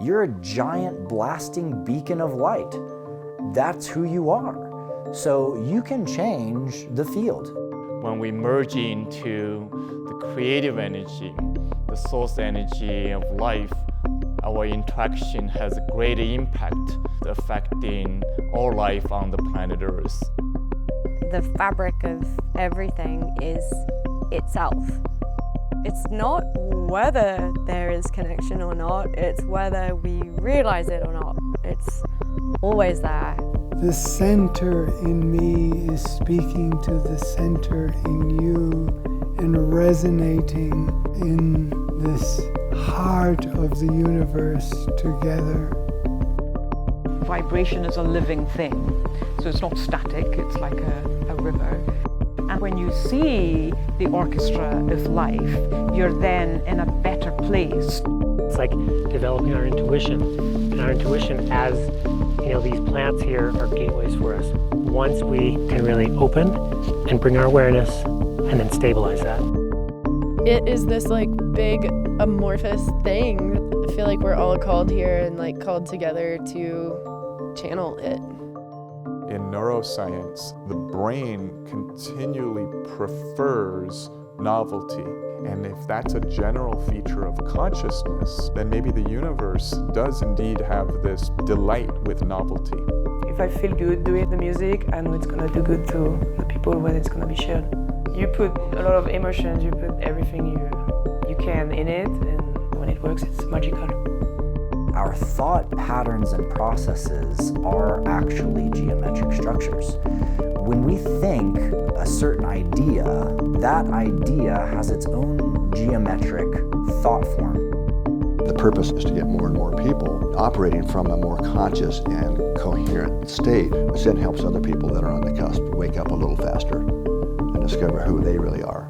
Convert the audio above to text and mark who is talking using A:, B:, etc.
A: You're a giant blasting beacon of light. That's who you are. So you can change the field.
B: When we merge into the creative energy, the source energy of life, our interaction has a greater impact affecting all life on the planet Earth.
C: The fabric of everything is itself. It's not whether there is connection or not, it's whether we realize it or not. It's always there.
D: The center in me is speaking to the center in you and resonating in this heart of the universe together.
E: Vibration is a living thing, so it's not static, it's like a river. And when you see the orchestra of life, you're then in a better place.
F: It's like developing our intuition. And our intuition, as these plants here are gateways for us. Once we can really open and bring our awareness and then stabilize that.
G: It is this big amorphous thing. I feel like we're all called here and called together to channel it.
H: In neuroscience, the brain continually prefers novelty. And if that's a general feature of consciousness, then maybe the universe does indeed have this delight with novelty.
I: If I feel good doing the music, I know it's going to do good to the people when it's going to be shared. You put a lot of emotions, you put everything you can in it, and when it works, it's magical.
A: Our thought patterns and processes are actually geometric structures. When we think a certain idea, that idea has its own geometric thought form.
J: The purpose is to get more and more people operating from a more conscious and coherent state, which then helps other people that are on the cusp wake up a little faster and discover who they really are.